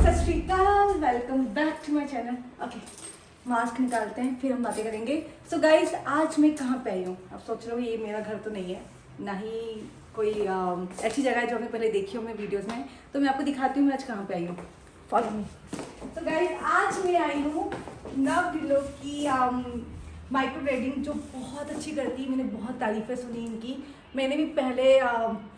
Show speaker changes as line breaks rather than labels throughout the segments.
सत Sri Akal, welcome back to my channel. Okay, mask निकालते हैं फिर हम बातें करेंगे। सो गाइस, आज मैं कहाँ पे आई हूँ? आप सोच रहे हो ये मेरा घर तो नहीं है, ना ही कोई ऐसी जगह है जो हमने पहले देखी हो मैं वीडियोस में। तो मैं आपको दिखाती हूँ मैं आज कहाँ पे आई हूँ। Follow me. तो गाइस, आज मैं आई हूँ नव ढिल्लों की माइक्रो ब्लेडिंग, जो बहुत अच्छी करती है। मैंने बहुत तारीफ़ें सुनी इनकी। मैंने भी पहले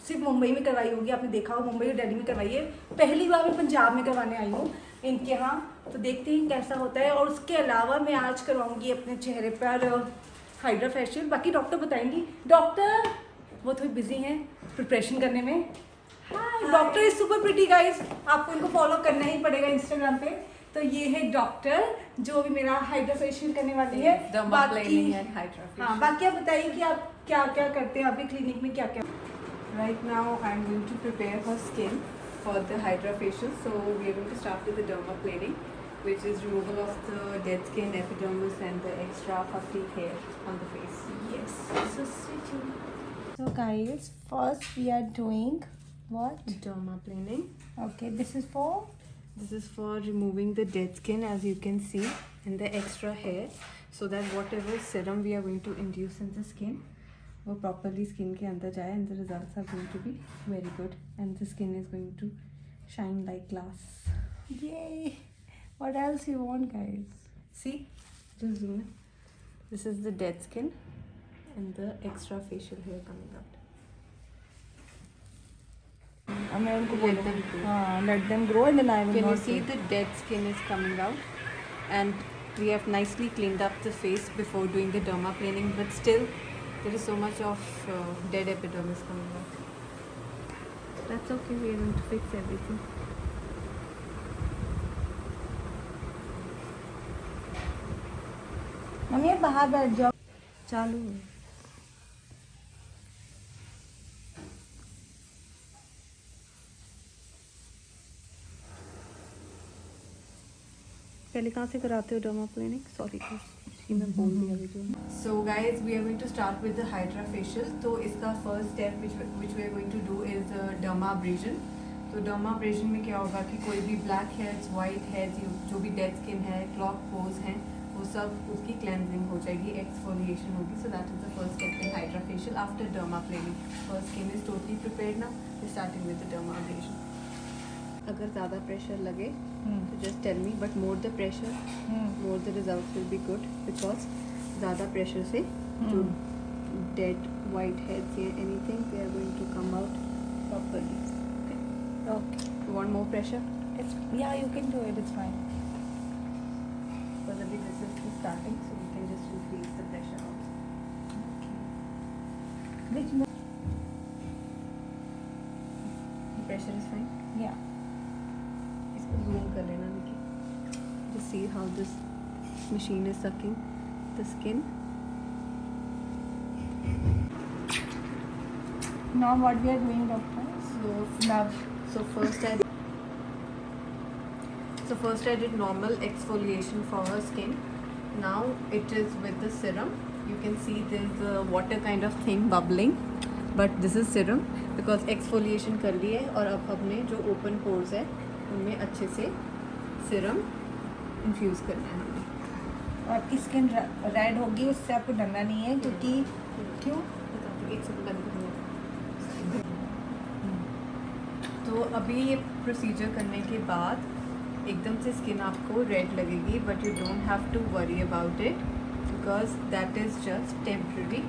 सिर्फ मुंबई में करवाई होगी, आपने देखा हो मुंबई और दिल्ली में करवाई है। पहली बार मैं पंजाब में करवाने आई हूँ इनके यहाँ। तो देखते हैं कैसा होता है। और उसके अलावा मैं आज करवाऊँगी अपने चेहरे पर हाइड्रा फेशियल। बाकी डॉक्टर बताएंगी। डॉक्टर वो थोड़ी बिजी हैं प्रिपरेशन करने में। Hi, doctor is super pretty guys, आपको इनको फॉलो करना ही पड़ेगा इंस्टाग्राम पे। तो ये है डॉक्टर जो भी मेरा हाइड्रा फेशियल करने वाली है। बाकी हाँ, बाकी आप बताइए कि आप क्या क्या करते हैं अभी क्लिनिक में, क्या क्या?
Right now, I'm going to prepare her skin for the Hydra facial. So we are going to start with the dermaplaning, which is removal of the dead skin, epidermis, and the extra fluffy hair on the face.
Yes, so guys, first we are doing what?
Dermaplaning.
Okay, this is for
This is for removing the dead skin, as you can see, and the extra hair, so that whatever serum we are going to induce in the skin, वो properly skin के अंदर जाए, and the results are going to be very good, and the skin is going to shine like glass.
yay. What else you want, guys?
See, just zoom in. This is the dead skin and the extra facial hair coming out.
मैं उनको
Let them grow.
हाँ, let them grow and then I will
Can you
not
see
do.
the dead skin is coming out, and we have nicely cleaned up the face before doing the dermaplaning, but still there is so much of dead epidermis coming out. That's okay, we are going to fix everything.
Mummy आप बाहर बैठ जाओ।
चालू पहले कहाँ से कराते हो dermaplaning? Sorry, मैं बोल दिया वीडियो में. So guys, we are going to start with the Hydra facial. तो इसका first step which we are going to do is dermabrasion. तो dermabrasion में क्या होगा कि कोई भी black heads, white heads, जो भी dead skin है, clogged pores हैं, वो सब उसकी cleansing हो जाएगी, exfoliation होगी. So that is the first step in Hydra facial after dermaplaning. Our skin is totally prepared now. We're starting with the dermabrasion. अगर ज़्यादा प्रेशर लगे तो just tell me, but more the pressure more the result will be good, because ज़्यादा pressure से जो dead white heads या anything they are going to come out properly.
Okay.
Want more pressure?
Yeah, you can do it. It's fine.
Because अभी this is the starting, so we can just increase the pressure also.
Which
The pressure is fine.
yeah.
इसको zoom कर लेना देखिए. Just see how this machine is sucking the skin.
Now what we are doing, doctor?
So first I did normal exfoliation for her skin. Now it is with the serum. You can see there's a water kind of thing bubbling, but this is serum because exfoliation कर ली है. और अब हमने जो open pores है उनमें अच्छे से serum infuse करना है हमें.
और आपकी स्किन रेड होगी, उससे आपको डरना नहीं है, क्योंकि क्यों?
एक सेकंड बंद करूँगा. तो अभी ये प्रोसीजर करने के बाद एकदम से स्किन आपको रेड लगेगी, but you don't have to worry about it because that is just temporary.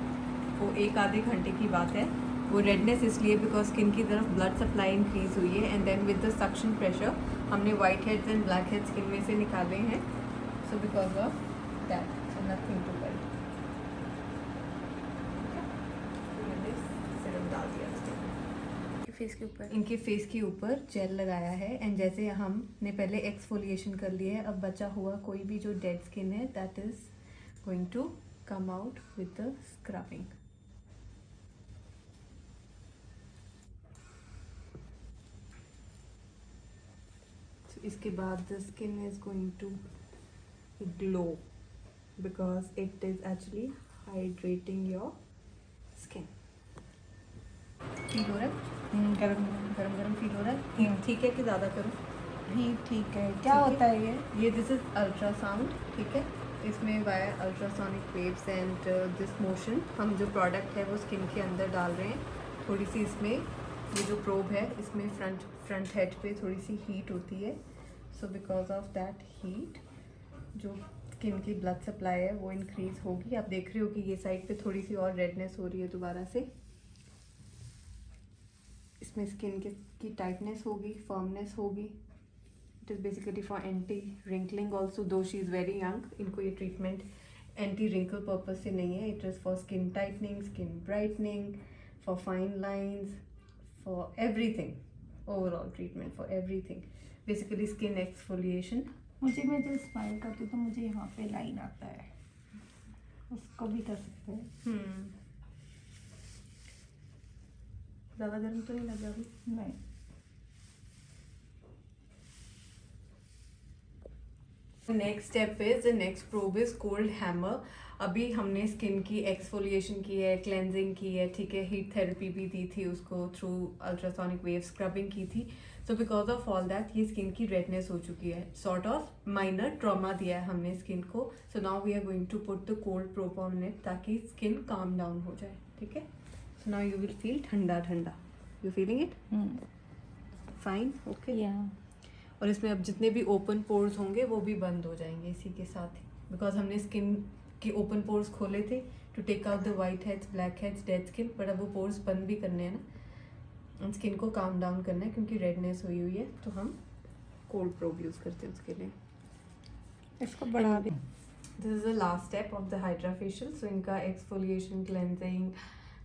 वो एक आधे घंटे की बात है. वो रेडनेस इसलिए बिकॉज स्किन की तरफ ब्लड सप्लाई इंक्रीज हुई है, and then with the suction pressure हमने white heads and black heads skin में से निकाले हैं. So because of that, so nothing to worry. Serum डाल दिया
फेस के ऊपर.
इनके फेस के ऊपर जेल लगाया है, एंड जैसे हमने पहले एक्सफोलिएशन कर लिया है, अब बचा हुआ कोई भी जो डेड स्किन है that is going to come out with the scrubbing. इसके बाद the skin is going to glow because it is actually hydrating your skin. Feel हो रहा है?
गरम
गरम गरम फील हो रहा है? ठीक है कि ज़्यादा करूँ?
ही ठीक है, क्या होता है ये?
दिस इज अल्ट्रासाउंड, ठीक है। इसमें via ultrasonic waves and this motion, हम जो प्रोडक्ट है वो स्किन के अंदर डाल रहे हैं। थोड़ी सी इसमें ये जो प्रोब है इसमें फ्रंट हेड पे थोड़ी सी हीट होती है, सो बिकॉज ऑफ दैट हीट जो स्किन की ब्लड सप्लाई है वो इंक्रीज होगी। आप देख रहे हो कि ये साइड पे थोड़ी सी और रेडनेस हो रही है दोबारा से। इसमें स्किन की टाइटनेस होगी, फर्मनेस होगी। It is basically for anti wrinkling also, दो शी इज़ वेरी यंग। इनको ये ट्रीटमेंट एंटी रिंकल पर्पज से नहीं है। It is for skin tightening, skin brightening, for fine lines, for everything, overall treatment for everything, basically skin exfoliation.
मुझे, मैं जब smile करती हूँ तो मुझे यहाँ पे लाइन आता है, उसको भी कर सकते हैं।
ज़्यादा गर्म तो नहीं लग रहा अभी?
नहीं।
Next step is, the next probe is cold hammer. अभी हमने स्किन की एक्सफोलिएशन की है, क्लेंजिंग की है, ठीक है, हीट थेरेपी भी दी थी उसको थ्रू अल्ट्रासोनिक वेव, स्क्रबिंग की थी। सो बिकॉज ऑफ ऑल दैट ये स्किन की रेडनेस हो चुकी है, सॉर्ट ऑफ माइनर ट्रॉमा दिया है हमने स्किन को। So now we are going to put the cold probe on it ताकि स्किन काम डाउन हो जाए, ठीक है। So now you will feel ठंडा ठंडा। You feeling it? Fine, okay. और इसमें अब जितने भी ओपन पोर्स होंगे वो भी बंद हो जाएंगे इसी के साथ ही, बिकॉज हमने स्किन के ओपन पोर्स खोले थे to take out the white heads, black heads, dead skin, but अब वो पोर्स बंद भी करने हैं ना, स्किन को काम डाउन करना है क्योंकि रेडनेस हुई हुई है। तो हम कोल्ड प्रोब यूज़ करते हैं उसके लिए।
इसको बढ़ा दे।
This is the last step of the hydra facial. So इनका exfoliation, cleansing,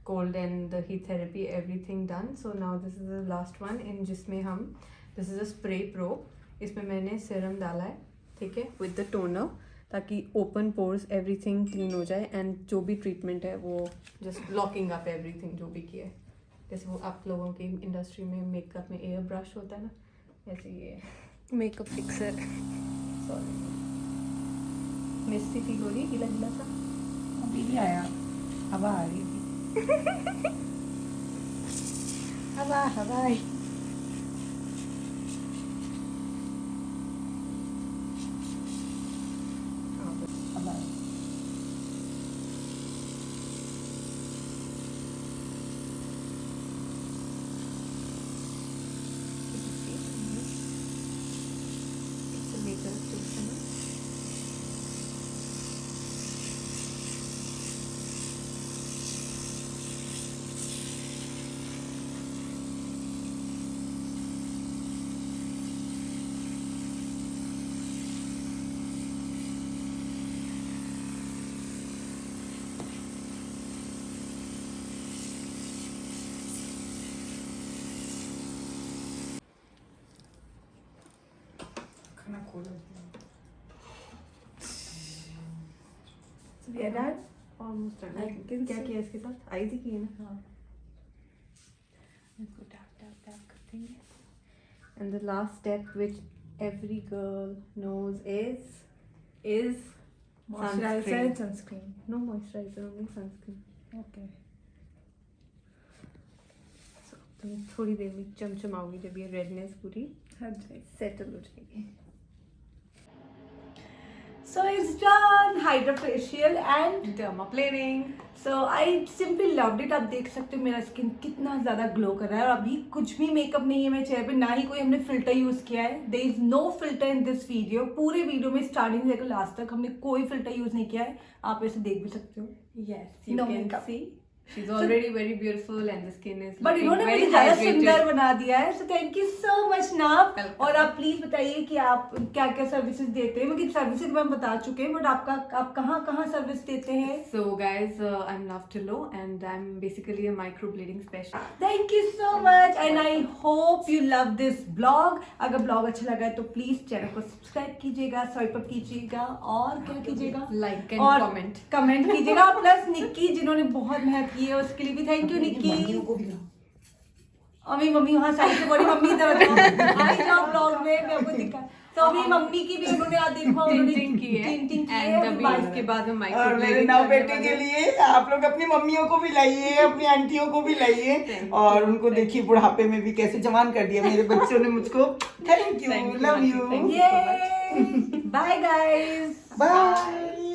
cold and the heat therapy, everything done. So now this is the last one in जिसमें हम, this is a spray probe. इसमें मैंने serum डाला है, ठीक है, with the toner, ताकि ओपन पोर्स एवरीथिंग क्लीन हो जाए एंड जो भी ट्रीटमेंट है वो जस्ट ब्लॉकिंग अप एवरीथिंग जो भी किया है। जैसे वो आप लोगों की इंडस्ट्री में मेकअप में एयर ब्रश होता है ना, ऐसे ये
मेकअप फिक्सर।
सॉरी, मिस्टी फील हो रही है, गीला गीला सा।
अभी नहीं आया, हवा आ रही थी। हवा हवा आई। हवा आई।
It's a makeup treatment.
खाना खोलो। We are done?
Almost done.
I can
क्या
see.
किया इसके साथ? आईज ही की है ना।
हाँ। इसको टैप टैप टैप करते हैं।
And the last step which every girl knows is
Moisturizer and sunscreen.
no moisturizer, only sunscreen.
Okay.
So तुम थोड़ी देर में चमचमाओगी जब ये रेडनेस पूरी
हट जाएगी।
सेटल हो जाएगी।
So it's done, Hydra facial and
Dermaplaning.
so I simply loved it। आप देख सकते हो मेरा स्किन कितना ज़्यादा ग्लो कर रहा है, और अभी कुछ भी मेकअप नहीं है मेरे चेहरे पे, ना ही कोई हमने फिल्टर यूज़ किया है। There is no filter in this video. पूरे वीडियो में स्टार्टिंग से लेकर लास्ट तक हमने कोई फिल्टर यूज़ नहीं किया है। आप ऐसे देख भी सकते हो।
Yes, you
No
can
makeup.
see. She's already very beautiful and the skin is
but
looking
इन्होंने
very
मुझे ज़्यादा
hydrated.
सुंदर बना दिया है। So thank you so much नाप।
Welcome.
और आप प्लीज बताइए कि आप क्या क्या सर्विसेज देते हैं। क्योंकि सर्विसेज मैं बता चुके हैं, बट आप कहाँ कहाँ सर्विस देते हैं।
So guys, I'm Nav Tillo and I'm basically a microblading specialist.
Thank you so much and I hope you love this blog. अगर ब्लॉग अच्छा लगा है तो प्लीज चैनल को सब्सक्राइब कीजिएगा, स्वाइप अप कीजिएगा, और क्या कीजिएगा,
Like and
और
comment.
कमेंट कीजिएगा। प्लस निक्की जिन्होंने बहुत मेहनत की है उसके लिए भी थैंक यू निक्की। और मेरी मम्मी वहाँ साइड से बोली, मम्मी इधर बताओ, आई जाओ ब्लॉग में, मैं आपको दिखा। तो अभी मम्मी की भी उन्होंने देखा, उन्होंने
टिंटिंग की है
टिंटिंग की है,
एंड
अभी
अभी
बाल-
इसके बाद हम
और मेरे नौ बेटे के लिए आप लोग अपनी मम्मियों को भी लाइए, अपनी आंटियों को भी लाइए, और उनको देखिए बुढ़ापे में भी कैसे जवान कर दिया मेरे बच्चों ने मुझको। थैंक यू, लव यू,
ये बाय गाइस।
बाय।